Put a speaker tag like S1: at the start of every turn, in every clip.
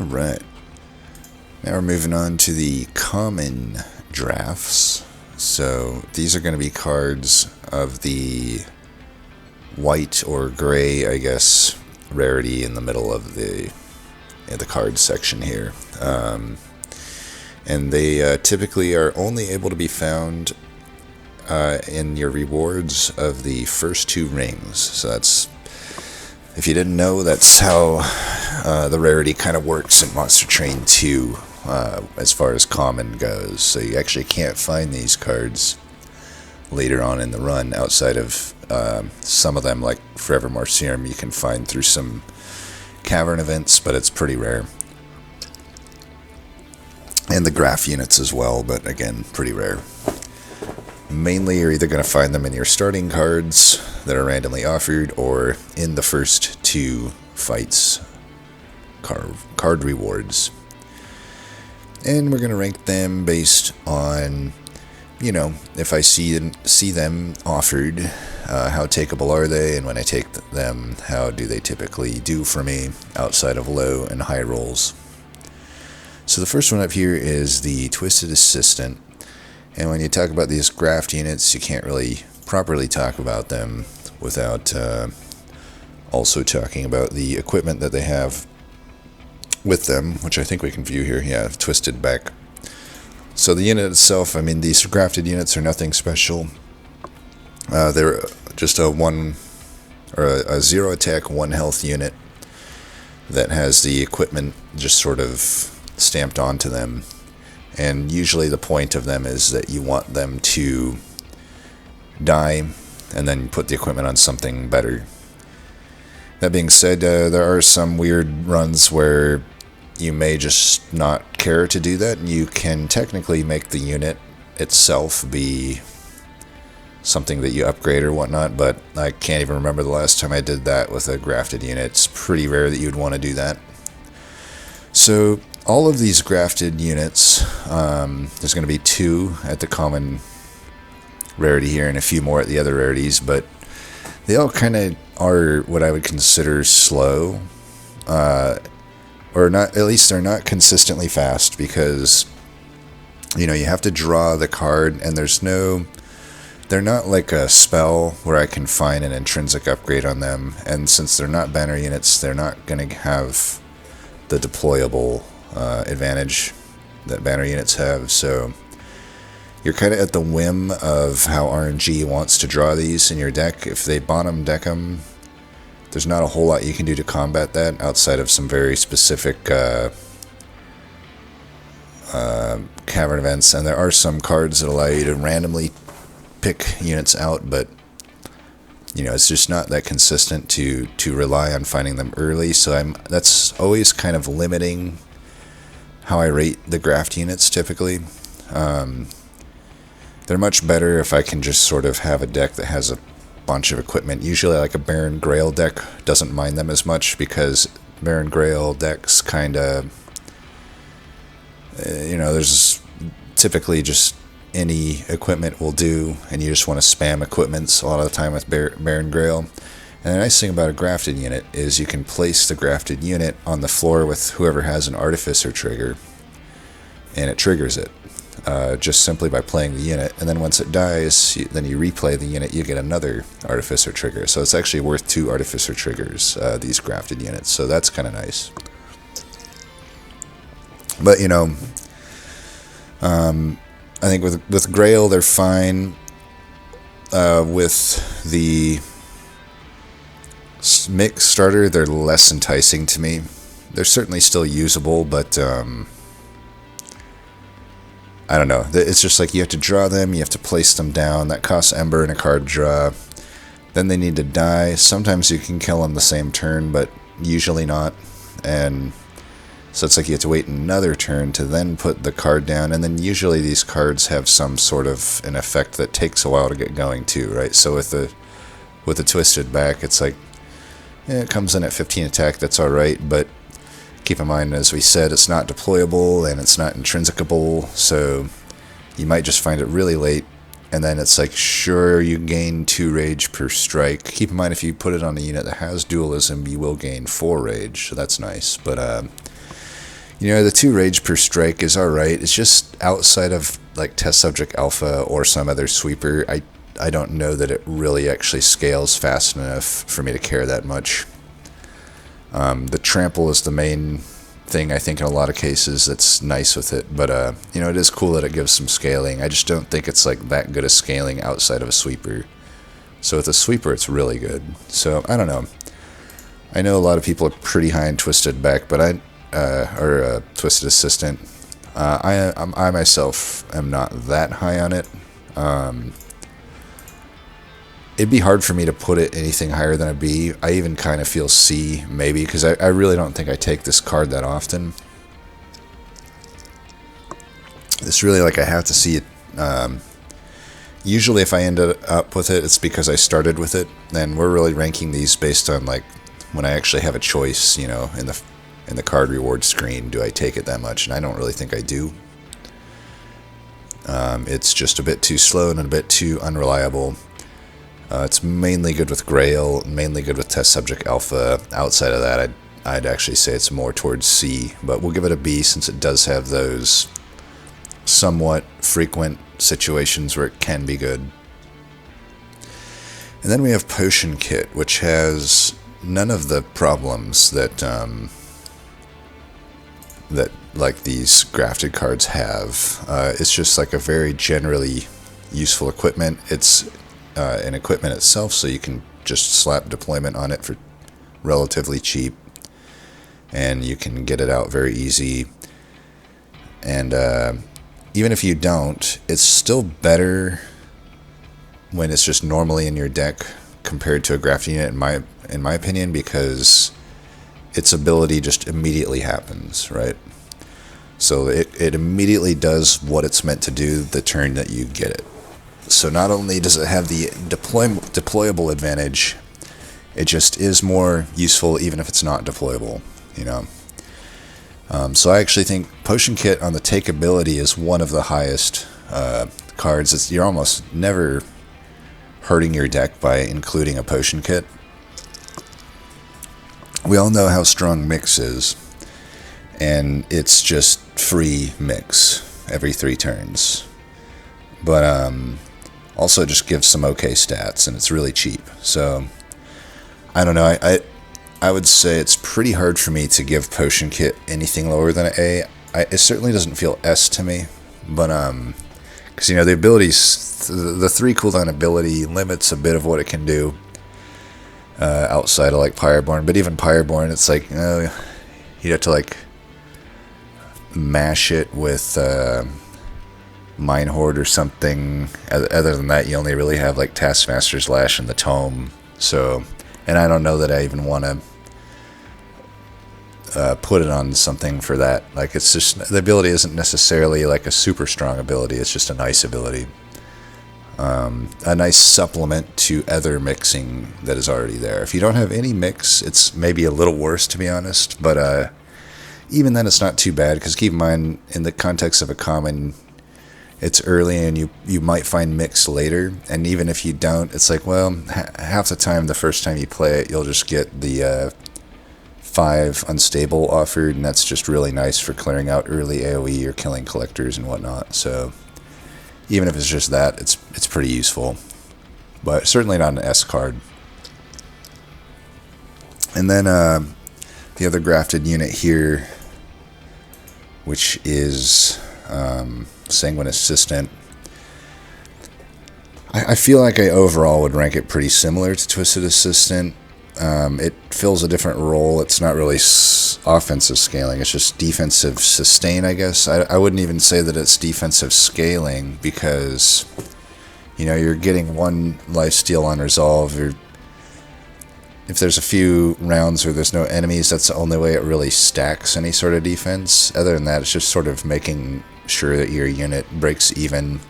S1: Alright, now we're moving on to the common drafts. So these are going to be cards of the white or gray, I guess, rarity in the middle of the card section here. And they typically are only able to be found in your rewards of the first two rings. So that's, if you didn't know, that's how the rarity kind of works in Monster Train 2 as far as common goes. So you actually can't find these cards later on in the run outside of some of them, like Forevermore Serum, you can find through some cavern events, but it's pretty rare. And the graph units as well, but again, pretty rare. Mainly, you're either going to find them in your starting cards that are randomly offered, or in the first two fights card rewards. And we're going to rank them based on, you know, if I see them offered, how takeable are they, and when I take them, how do they typically do for me outside of low and high rolls. So the first one up here is the Twisted Assistant. And when you talk about these graft units, you can't really properly talk about them without also talking about the equipment that they have with them, which I think we can view here. Yeah, twisted back. So the unit itself, I mean, these grafted units are nothing special. They're just a 0 attack, 1 health unit that has the equipment just sort of stamped onto them. And usually the point of them is that you want them to die and then put the equipment on something better. That being said, there are some weird runs where you may just not care to do that. You can technically make the unit itself be something that you upgrade or whatnot, but I can't even remember the last time I did that with a grafted unit. It's pretty rare that you'd want to do that. So all of these grafted units, there's going to be 2 at the common rarity here and a few more at the other rarities, but they all kind of are what I would consider slow, or not. At least they're not consistently fast, because you know you have to draw the card, and they're not like a spell where I can find an intrinsic upgrade on them, and since they're not banner units, they're not going to have the deployable advantage that banner units have. So you're kind of at the whim of how RNG wants to draw these in your deck. If they bottom deck them, there's not a whole lot you can do to combat that outside of some very specific cavern events. And there are some cards that allow you to randomly pick units out, but you know, it's just not that consistent to rely on finding them early. So that's always kind of limiting how I rate the graft units typically. They're much better if I can just sort of have a deck that has a bunch of equipment. Usually like a Baron Grail deck doesn't mind them as much, because Baron Grail decks kind of, you know, there's typically just any equipment will do, and you just want to spam equipments a lot of the time with Baron Grail. And the nice thing about a grafted unit is you can place the grafted unit on the floor with whoever has an Artificer trigger, and it triggers it just simply by playing the unit. And then once it dies, then you replay the unit, you get another Artificer trigger. So it's actually worth 2 Artificer triggers, these grafted units. So that's kind of nice. But, you know, I think with Grail, they're fine. With the mix starter, they're less enticing to me. They're certainly still usable, but I don't know. It's just like you have to draw them, you have to place them down. That costs Ember and a card draw. Then they need to die. Sometimes you can kill them the same turn, but usually not. And so it's like you have to wait another turn to then put the card down, and then usually these cards have some sort of an effect that takes a while to get going too, right? So with the twisted back, it's like, it comes in at 15 attack, that's alright, but keep in mind, as we said, it's not deployable and it's not intrinsicable, so you might just find it really late, and then it's like, sure, you gain 2 rage per strike. Keep in mind, if you put it on a unit that has dualism, you will gain 4 rage, so that's nice, but You know, the 2 rage per strike is alright. It's just outside of like Test Subject Alpha or some other sweeper, I don't know that it really actually scales fast enough for me to care that much. The trample is the main thing I think in a lot of cases that's nice with it, but you know, it is cool that it gives some scaling. I just don't think it's like that good of scaling outside of a sweeper. So with a sweeper, it's really good. So I don't know. I know a lot of people are pretty high in Twisted Back, but or Twisted Assistant. I myself am not that high on it. It'd be hard for me to put it anything higher than a B. I even kind of feel C, maybe, because I really don't think I take this card that often. It's really like I have to see it. Usually if I end up with it, it's because I started with it, and we're really ranking these based on like when I actually have a choice, you know, in the card reward screen, do I take it that much? And I don't really think I do. It's just a bit too slow and a bit too unreliable. It's mainly good with Grail, mainly good with Test Subject Alpha. Outside of that, I'd actually say it's more towards C, but we'll give it a B since it does have those somewhat frequent situations where it can be good. And then we have Potion Kit, which has none of the problems that that like these grafted cards have. It's just like a very generally useful equipment. It's an equipment itself, so you can just slap deployment on it for relatively cheap, and you can get it out very easy. And even if you don't, it's still better when it's just normally in your deck compared to a grafting unit, in my opinion, because its ability just immediately happens, right? So it immediately does what it's meant to do the turn that you get it. So not only does it have the deployable advantage, it just is more useful even if it's not deployable, you know. So I actually think Potion Kit on the take ability is one of the highest cards. You're almost never hurting your deck by including a Potion Kit. We all know how strong Mix is, and it's just free Mix every 3 turns. But also just gives some okay stats, and it's really cheap. So I don't know. I would say it's pretty hard for me to give Potion Kit anything lower than an A. It certainly doesn't feel S to me, but because you know the abilities, the 3 cooldown ability limits a bit of what it can do outside of like Pyreborn. But even Pyreborn, it's like you'd have to like mash it with Mine Horde or something. Other than that, you only really have like Taskmaster's Lash and the Tome. So, and I don't know that I even want to put it on something for that. Like, it's just, the ability isn't necessarily like a super strong ability. It's just a nice ability. A nice supplement to other mixing that is already there. If you don't have any mix, it's maybe a little worse, to be honest. But even then, it's not too bad, because keep in mind, in the context of a common, it's early and you might find mix later. And even if you don't, it's like, well, half the time, the first time you play it, you'll just get the 5 unstable offered, and that's just really nice for clearing out early AoE or killing collectors and whatnot. So even if it's just that, it's pretty useful, but certainly not an S card. And then the other grafted unit here, which is Sanguine Assistant. I feel like I overall would rank it pretty similar to Twisted Assistant. It fills a different role. It's not really offensive scaling. It's just defensive sustain, I guess. I wouldn't even say that it's defensive scaling, because, you know, you're getting 1 lifesteal on resolve. If there's a few rounds where there's no enemies, that's the only way it really stacks any sort of defense. Other than that, it's just sort of making sure that your unit breaks even.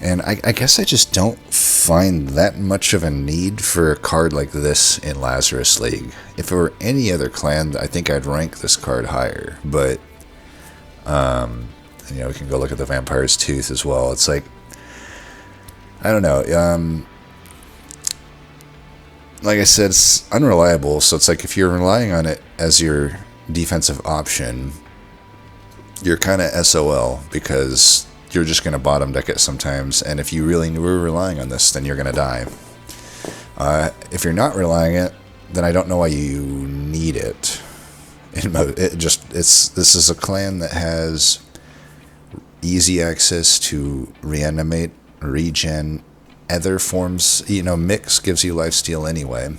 S1: And I guess I just don't find that much of a need for a card like this in Lazarus League. If it were any other clan, I think I'd rank this card higher. But, you know, we can go look at the Vampire's Tooth as well. It's like, I don't know. Like I said, it's unreliable. So it's like if you're relying on it as your defensive option, you're kind of SOL because you're just going to bottom deck it sometimes, and if you really were relying on this, then you're going to die. If you're not relying it, then I don't know why you need it. This is a clan that has easy access to reanimate, regen, other forms. Mix gives you lifesteal anyway,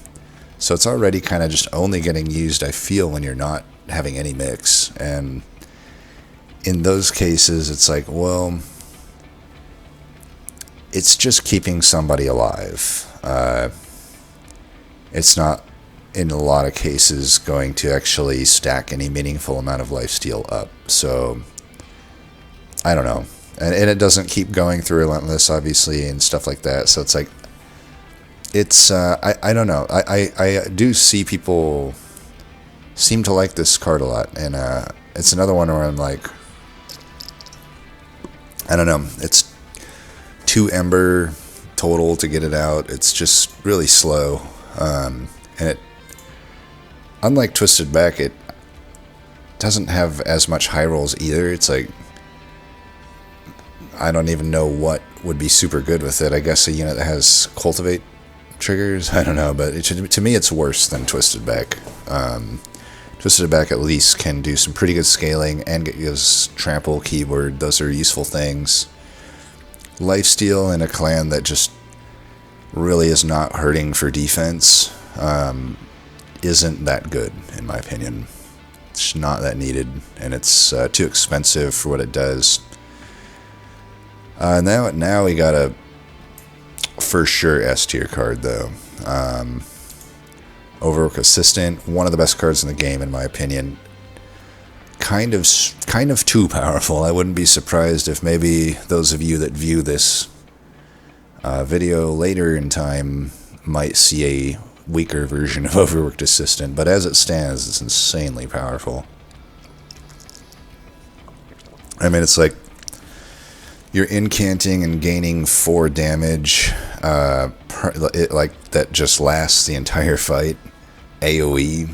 S1: so it's already kind of just only getting used, I feel, when you're not having any mix. And in those cases, it's like, well, it's just keeping somebody alive. It's not, in a lot of cases, going to actually stack any meaningful amount of lifesteal up. So, I don't know. And it doesn't keep going through Relentless, obviously, and stuff like that. So it's like, I don't know. I do see people seem to like this card a lot. And it's another one where I'm like, I don't know. It's 2 Ember total to get it out. It's just really slow. And it, unlike Twisted Back, it doesn't have as much high rolls either. It's like, I don't even know what would be super good with it. I guess a unit that has Cultivate triggers? I don't know, but to me it's worse than Twisted Back. Twisted Back at least can do some pretty good scaling and gives Trample, Keyword. Those are useful things. Lifesteal in a clan that just really is not hurting for defense isn't that good, in my opinion. It's not that needed, and it's too expensive for what it does. Now we got a for sure S tier card though. Overwork Assistant, one of the best cards in the game in my opinion. Kind of too powerful. I wouldn't be surprised if maybe those of you that view this video later in time might see a weaker version of Overworked Assistant, but as it stands, it's insanely powerful. I mean, it's like you're incanting and gaining 4 damage, like that just lasts the entire fight. AoE.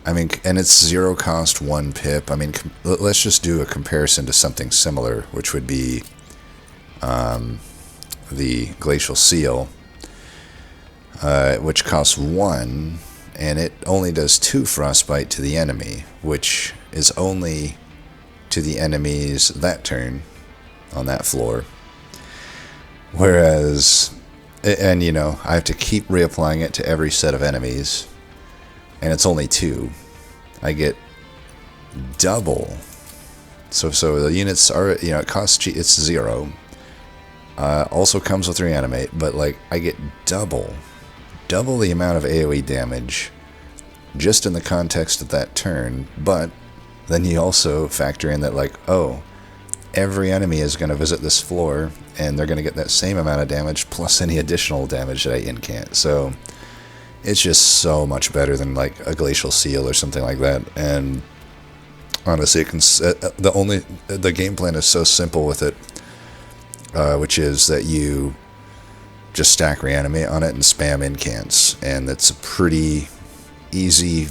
S1: I mean, and it's 0 cost, 1 pip. I mean, let's just do a comparison to something similar, which would be the Glacial Seal, which costs 1, and it only does 2 Frostbite to the enemy, which is only to the enemies that turn on that floor. Whereas, and I have to keep reapplying it to every set of enemies, and it's only 2. I get double. So the units are, it costs, it's 0. Also comes with reanimate, but like I get double the amount of AoE damage just in the context of that turn. But then you also factor in that, like, oh, every enemy is going to visit this floor and they're going to get that same amount of damage plus any additional damage that I incant. So it's just so much better than like a Glacial Seal or something like that. And honestly, the game plan is so simple with it, which is that you just stack reanimate on it and spam incants, and that's a pretty easy,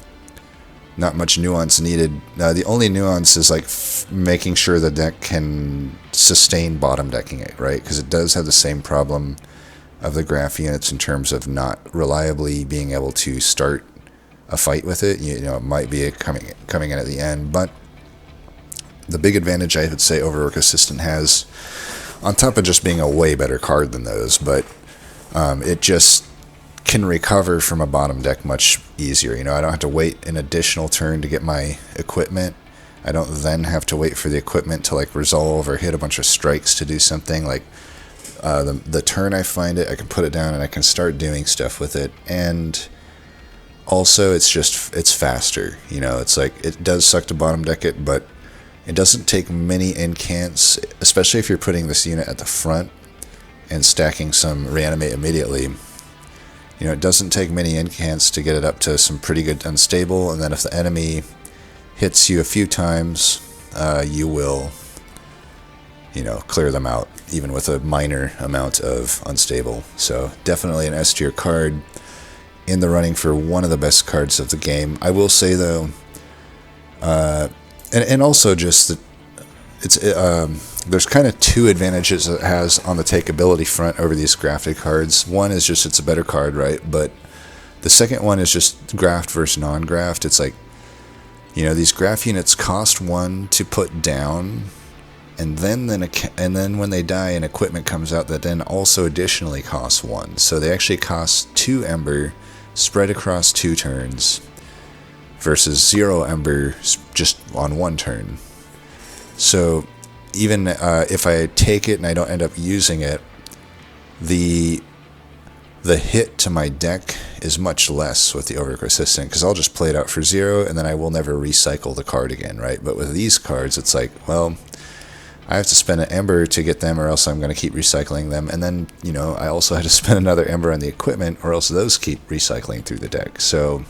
S1: not much nuance needed. The only nuance is like making sure the deck can sustain bottom decking it, right? Because it does have the same problem of the graph units in terms of not reliably being able to start a fight with it. It might be coming in at the end, but the big advantage I would say Overwork Assistant has, on top of just being a way better card than those, but it just can recover from a bottom deck much easier. I don't have to wait an additional turn to get my equipment. I don't then have to wait for the equipment to like resolve or hit a bunch of strikes to do something. Like the turn I find it, I can put it down and I can start doing stuff with it. And also it's faster. It's like it does suck to bottom deck it, but it doesn't take many incants, especially if you're putting this unit at the front and stacking some reanimate immediately. It doesn't take many incants to get it up to some pretty good unstable, and then if the enemy hits you a few times, you will, clear them out, even with a minor amount of unstable. So definitely an S tier card, in the running for one of the best cards of the game. I will say though, and also just that there's kind of two advantages it has on the takeability front over these grafted cards. One is just it's a better card, right? But the second one is just graft versus non-graft. It's like, these graph units cost 1 to put down, and then when they die, an equipment comes out that then also additionally costs 1. So they actually cost 2 Ember spread across 2 turns versus 0 Ember just on 1 turn. So even if I take it and I don't end up using it, the hit to my deck is much less with the Overgrowth Assistant, because I'll just play it out for 0 and then I will never recycle the card again, right? But with these cards, it's like, well, I have to spend an Ember to get them, or else I'm going to keep recycling them. And then, I also had to spend another Ember on the equipment, or else those keep recycling through the deck. So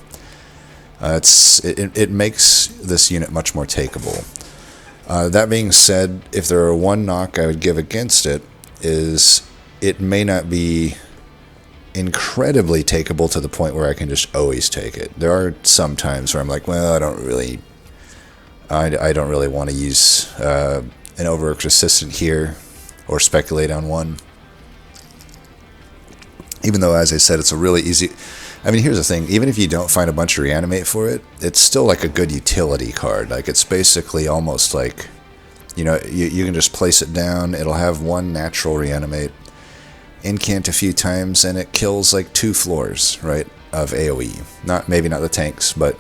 S1: it makes this unit much more takeable. That being said, if there were one knock I would give against it, is it may not be incredibly takeable to the point where I can just always take it. There are some times where I'm like, well, I don't really want to use an Overworked Assistant here or speculate on one. Even though, as I said, it's a really easy... I mean, here's the thing. Even if you don't find a bunch of Reanimate for it, it's still like a good utility card. Like, it's basically almost like, you can just place it down. It'll have 1 natural Reanimate, incant a few times, and it kills like 2 floors, right, of AoE. Maybe not the tanks, but,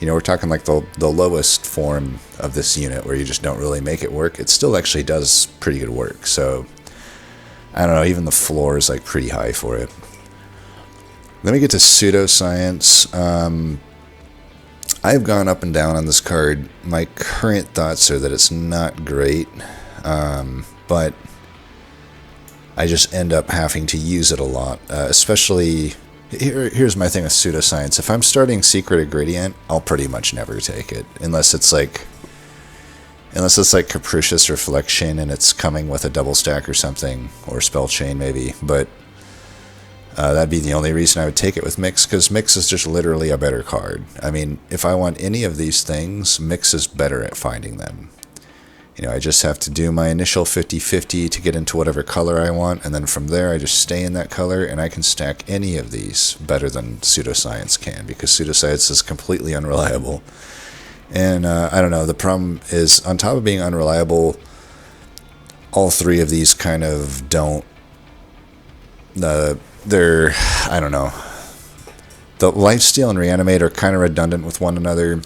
S1: we're talking like the lowest form of this unit where you just don't really make it work. It still actually does pretty good work. So, I don't know, even the floor is like pretty high for it. Let me get to Pseudoscience. I've gone up and down on this card. My current thoughts are that it's not great, but I just end up having to use it a lot. Especially, here's my thing with Pseudoscience. If I'm starting Secret Ingredient, I'll pretty much never take it, unless it's like Capricious Reflection and it's coming with a double stack or something, or Spell Chain maybe, but that'd be the only reason I would take it with Mix, because Mix is just literally a better card. I mean, if I want any of these things, Mix is better at finding them. I just have to do my initial 50-50 to get into whatever color I want, and then from there I just stay in that color, and I can stack any of these better than Pseudoscience can, because Pseudoscience is completely unreliable. And I don't know, the problem is, on top of being unreliable, all 3 of these kind of don't... I don't know. The Lifesteal and Reanimate are kind of redundant with one another.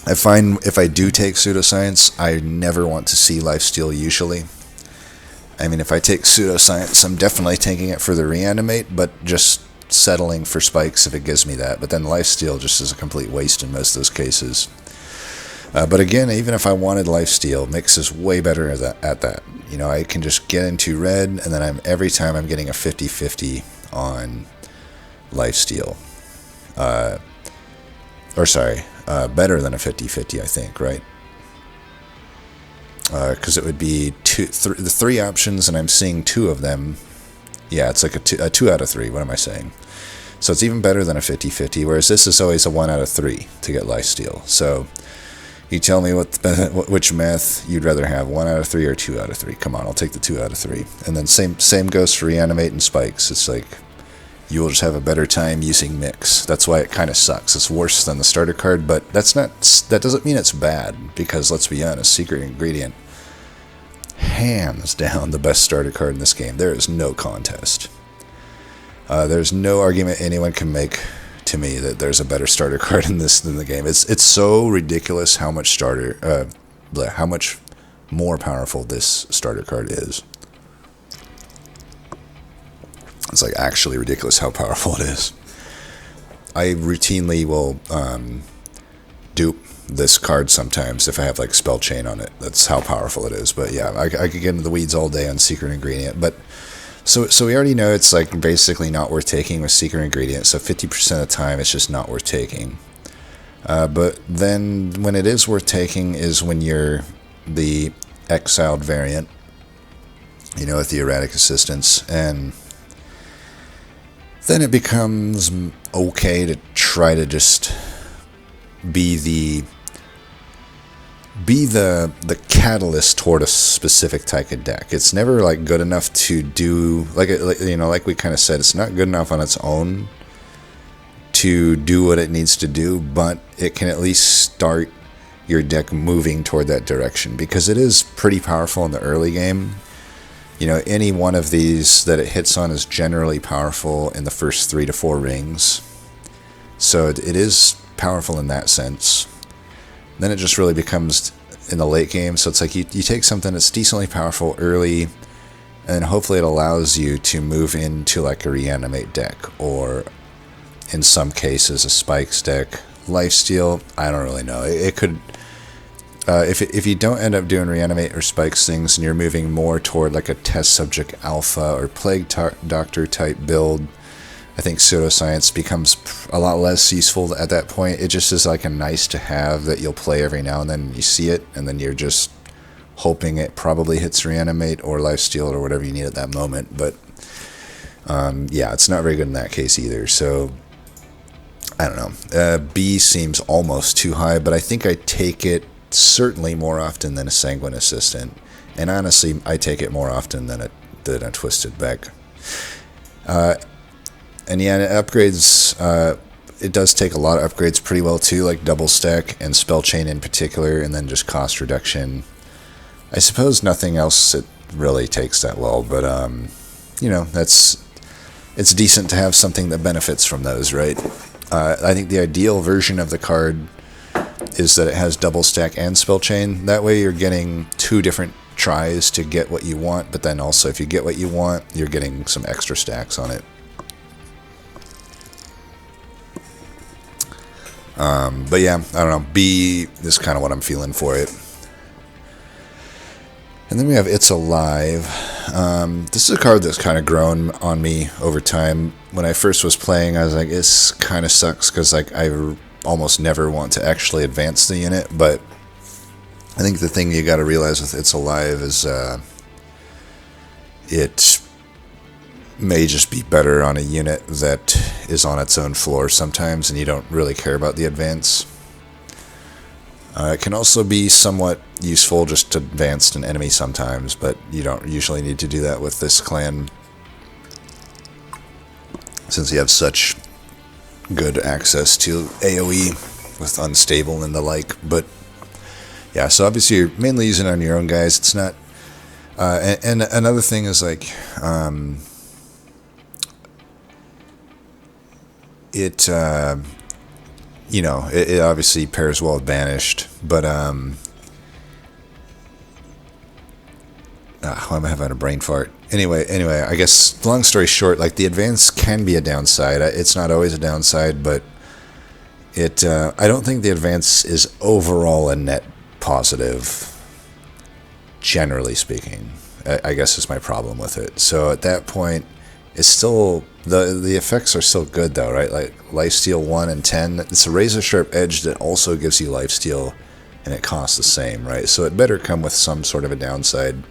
S1: I find if I do take Pseudoscience, I never want to see Lifesteal usually. I mean, if I take Pseudoscience, I'm definitely taking it for the Reanimate, but just settling for spikes if it gives me that. But then Lifesteal just is a complete waste in most of those cases. But again, even if I wanted Lifesteal, Mix is way better at that. I can just get into red, and then every time I'm getting a 50-50 on Lifesteal. Better than a 50-50, I think, right? Because it would be the 3 options, and I'm seeing 2 of them. Yeah, it's like a 2 out of 3. What am I saying? So it's even better than a 50-50, whereas this is always a 1 out of 3 to get Lifesteal. So you tell me which math you'd rather have, 1 out of 3 or 2 out of 3. Come on, I'll take the 2 out of 3. And then same goes for Reanimate and Spikes. It's like you will just have a better time using Mix. That's why it kind of sucks. It's worse than the starter card, but that doesn't mean it's bad, because let's be honest, Secret Ingredient, hands down the best starter card in this game. There is no contest. There's no argument anyone can make to me that there's a better starter card in this than the game. It's so ridiculous how much how much more powerful this starter card is. It's like actually ridiculous how powerful it is. I routinely will dupe this card sometimes if I have like Spell Chain on it. That's how powerful it is. But yeah, I could get into the weeds all day on Secret Ingredient. But so we already know it's like basically not worth taking with Secret Ingredient. So 50% of the time it's just not worth taking. But then when it is worth taking is when you're the exiled variant, with the erratic assistance, and then it becomes okay to try to just be be the catalyst toward a specific type of deck. It's never like good enough to do like we kind of said, it's not good enough on its own to do what it needs to do, but it can at least start your deck moving toward that direction, because it is pretty powerful in the early game. Any one of these that it hits on is generally powerful in the first 3 to 4 rings, so it is powerful in that sense. Then it just really becomes in the late game. So it's like you take something that's decently powerful early, and hopefully it allows you to move into like a reanimate deck, or in some cases a spikes deck. Lifesteal, I don't really know. It could, if you don't end up doing reanimate or spikes things, and you're moving more toward like a test subject alpha or plague doctor type build, I think pseudoscience becomes a lot less useful at that point. It just is like a nice to have that you'll play every now and then. You see it, and then you're just hoping it probably hits reanimate or lifesteal or whatever you need at that moment. But yeah, it's not very good in that case either. So I don't know. B seems almost too high, but I think I take it certainly more often than a Sanguine Assistant, and honestly, I take it more often than a Twisted Beck. And yeah, it upgrades, it does take a lot of upgrades pretty well too, like Double Stack and Spell Chain in particular, and then just cost reduction. I suppose nothing else it really takes that well, but it's decent to have something that benefits from those, right? I think the ideal version of the card is that it has Double Stack and Spell Chain. That way you're getting 2 different tries to get what you want, but then also if you get what you want, you're getting some extra stacks on it. But yeah, I don't know, B is kind of what I'm feeling for it. And then we have It's Alive. This is a card that's kind of grown on me over time. When I first was playing, I was like, it's kind of sucks, because like I almost never want to actually advance the unit, but I think the thing you got to realize with It's Alive is it may just be better on a unit that is on its own floor sometimes, and you don't really care about the advance. It can also be somewhat useful just to advance an enemy sometimes, but you don't usually need to do that with this clan, since you have such good access to AoE with Unstable and the like. But yeah, so obviously you're mainly using it on your own guys. It's not... and another thing is like... It obviously pairs well with Banished, but why am I having a brain fart? Anyway, I guess long story short, like the advance can be a downside. It's not always a downside, but I don't think the advance is overall a net positive, generally speaking. I guess is my problem with it. So at that point, it's still... The effects are still good though, right? Like Lifesteal 1 and 10, it's a razor sharp edge that also gives you Lifesteal, and it costs the same, right? So it better come with some sort of a downside.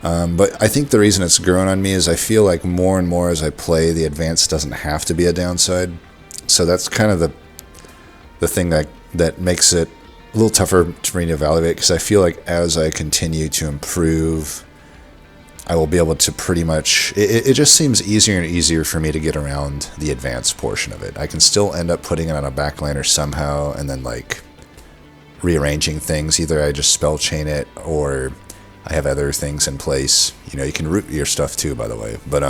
S1: But I think the reason it's grown on me is I feel like more and more as I play, the advance doesn't have to be a downside. So that's kind of the thing that makes it a little tougher for me to evaluate, because I feel like as I continue to improve, I will be able to pretty much... It just seems easier and easier for me to get around the advanced portion of it. I can still end up putting it on a backliner somehow, and then like rearranging things. Either I just spell chain it, or I have other things in place. You can root your stuff too, by the way. But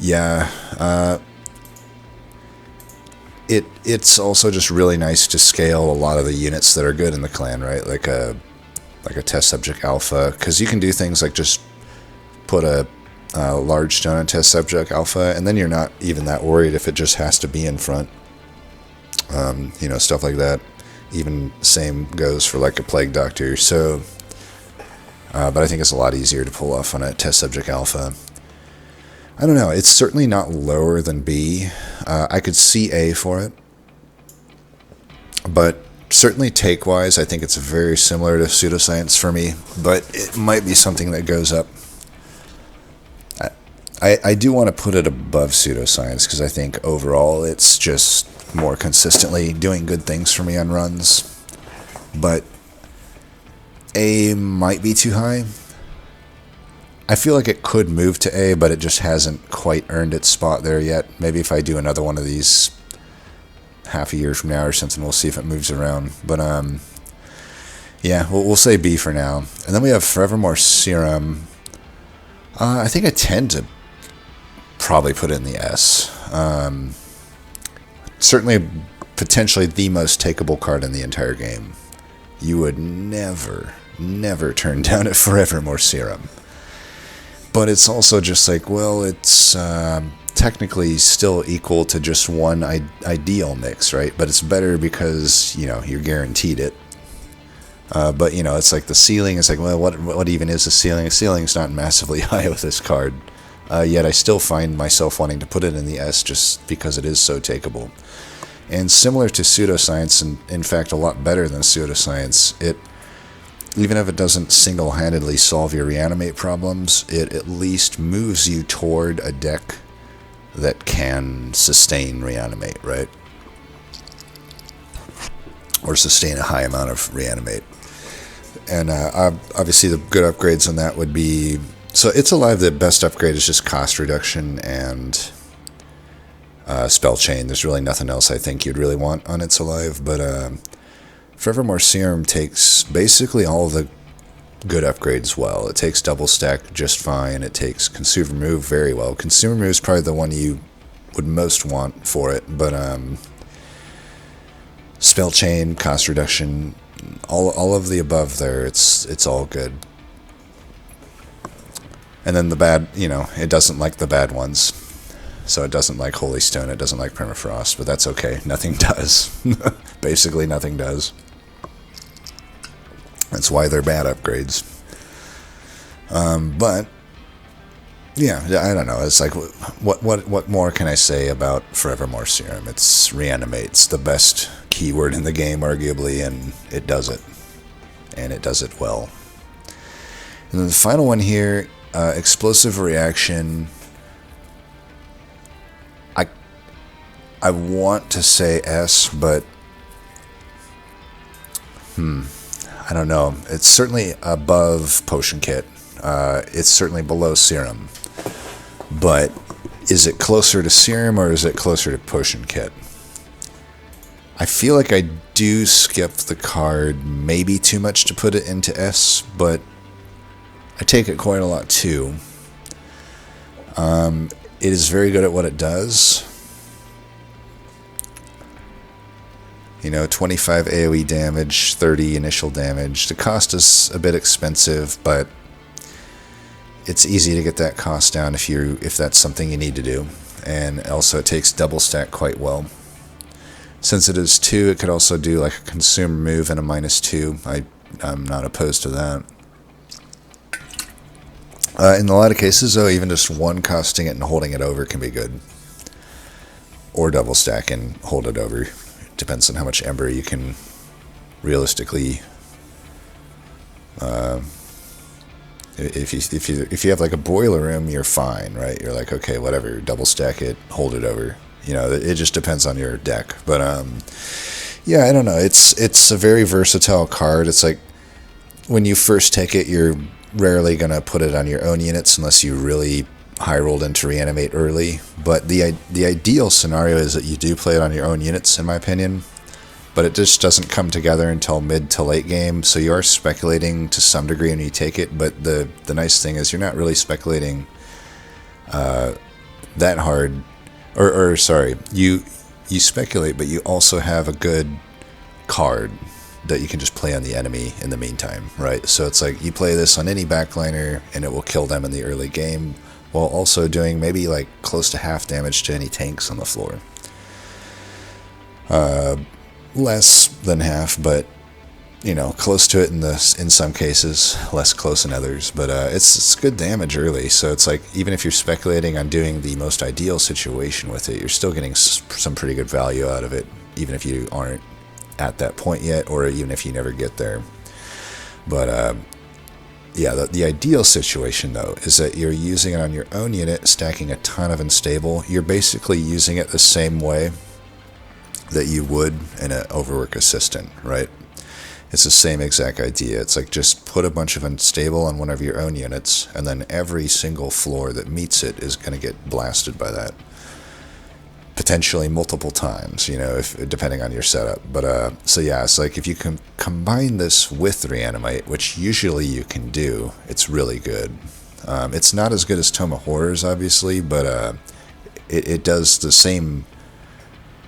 S1: yeah, it's also just really nice to scale a lot of the units that are good in the clan, right? Like a test subject alpha, because you can do things like just put a large stone on test subject alpha, and then you're not even that worried if it just has to be in front. Stuff like that. Even same goes for like a plague doctor. So, but I think it's a lot easier to pull off on a test subject alpha. I don't know. It's certainly not lower than B. I could see A for it, but certainly take-wise, I think it's very similar to Pseudoscience for me, but it might be something that goes up. I do want to put it above Pseudoscience, because I think overall it's just more consistently doing good things for me on runs. but A might be too high. I feel like it could move to A, but it just hasn't quite earned its spot there yet. Maybe if I do another one of these half a year from now or something, we'll see if it moves around. But yeah, we'll say B for now. And then we have Forevermore Serum. I think I tend to probably put it in the S. Certainly, potentially the most takeable card in the entire game. You would never turn down a Forevermore Serum. But it's also just like, well, it's technically still equal to just one ideal mix, right? But it's better because, you're guaranteed it. But, it's like the ceiling is like, well, what even is a ceiling? A ceiling's not massively high with this card. Yet I still find myself wanting to put it in the S just because it is so takeable. And similar to Pseudoscience, and in fact a lot better than Pseudoscience, even if it doesn't single-handedly solve your reanimate problems, it at least moves you toward a deck that can sustain reanimate, right? Or sustain a high amount of reanimate. And obviously the good upgrades on that would be... So It's Alive, the best upgrade is just cost reduction and spell chain. There's really nothing else I think you'd really want on It's Alive, but Forevermore Serum takes basically all the good upgrades well. It takes double stack just fine. It takes Consumer Move very well. Consumer Move is probably the one you would most want for it, but spell chain, cost reduction, all of the above there, it's all good. And then the bad, it doesn't like the bad ones. So it doesn't like Holy Stone, it doesn't like Permafrost, but that's okay. Nothing does. Basically nothing does. That's why they're bad upgrades. But yeah, I don't know. It's like, what more can I say about Forevermore Serum? It's reanimates, the best keyword in the game, arguably, and it does it. And it does it well. And then the final one here, Explosive Reaction. I want to say S, but I don't know. It's certainly above Potion Kit. It's certainly below Serum. But is it closer to Serum or is it closer to Potion Kit? I feel like I do skip the card maybe too much to put it into S, but I take it quite a lot too. It is very good at what it does. 25 AoE damage, 30 initial damage. The cost is a bit expensive, but it's easy to get that cost down if that's something you need to do. And also it takes double stack quite well. Since it is 2, it could also do like a Consumer Move and a -2. I'm not opposed to that. In a lot of cases, though, even just one costing it and holding it over can be good. Or double stack and hold it over. Depends on how much Ember you can realistically. If you have like a boiler room, you're fine, right? You're like, okay, whatever, double stack it, hold it over. It just depends on your deck. But yeah, I don't know. It's a very versatile card. It's like when you first take it, you're rarely gonna put it on your own units unless you really high rolled into reanimate early, but the ideal scenario is that you do play it on your own units, in my opinion, but it just doesn't come together until mid to late game, so you are speculating to some degree when you take it, but the nice thing is you're not really speculating that hard, or sorry, you speculate, but you also have a good card that you can just play on the enemy in the meantime, right? So it's like you play this on any backliner and it will kill them in the early game, while also doing maybe like close to half damage to any tanks on the floor. Less than half, but close to it in some cases, less close in others. But it's good damage early, so it's like even if you're speculating on doing the most ideal situation with it, you're still getting some pretty good value out of it, even if you aren't at that point yet, or even if you never get there. But yeah, the ideal situation, though, is that you're using it on your own unit, stacking a ton of unstable. You're basically using it the same way that you would in an overwork assistant, right? It's the same exact idea. It's like just put a bunch of unstable on one of your own units, and then every single floor that meets it is going to get blasted by that. Potentially multiple times, if depending on your setup. But so yeah, it's like if you can combine this with Reanimate, which usually you can do, it's really good. It's not as good as Tome of Horrors, obviously, but it does the same.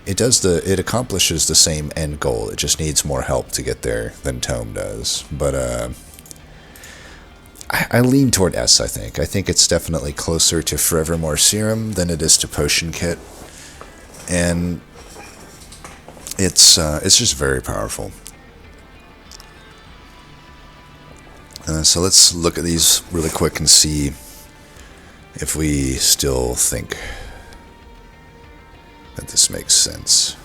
S1: It accomplishes the same end goal. It just needs more help to get there than Tome does. But I lean toward S. I think it's definitely closer to Forevermore Serum than it is to Potion Kit. And it's just very powerful. So let's look at these really quick and see if we still think that this makes sense.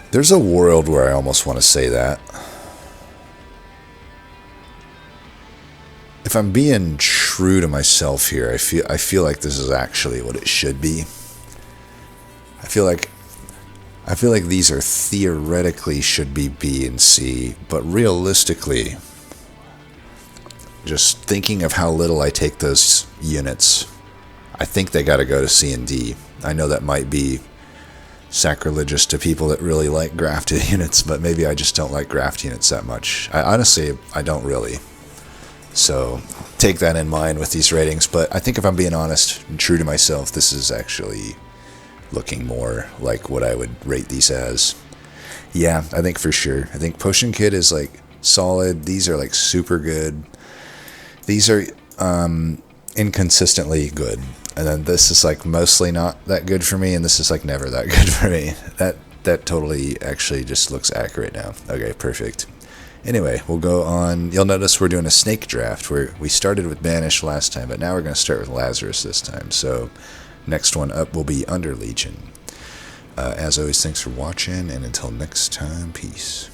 S1: There's a world where I almost want to say that. If I'm being true to myself here, I feel like this is actually what it should be. I feel like these are theoretically should be B and C, but realistically, just thinking of how little I take those units, I think they got to go to C and D. I know that might be sacrilegious to people that really like grafted units, but maybe I just don't like graft units that much. Honestly, I don't really. So take that in mind with these ratings, but I think if I'm being honest and true to myself, this is actually looking more like what I would rate these as. Yeah, I think for sure. I think Potion Kit is like solid. These are like super good. These are inconsistently good. And then this is like mostly not that good for me, and this is like never that good for me. That totally actually just looks accurate now. Okay, perfect. Anyway, we'll go on. You'll notice we're doing a snake draft where we started with Banish last time, but now we're going to start with Lazarus this time. So next one up will be Under Legion. As always, thanks for watching, and until next time, peace.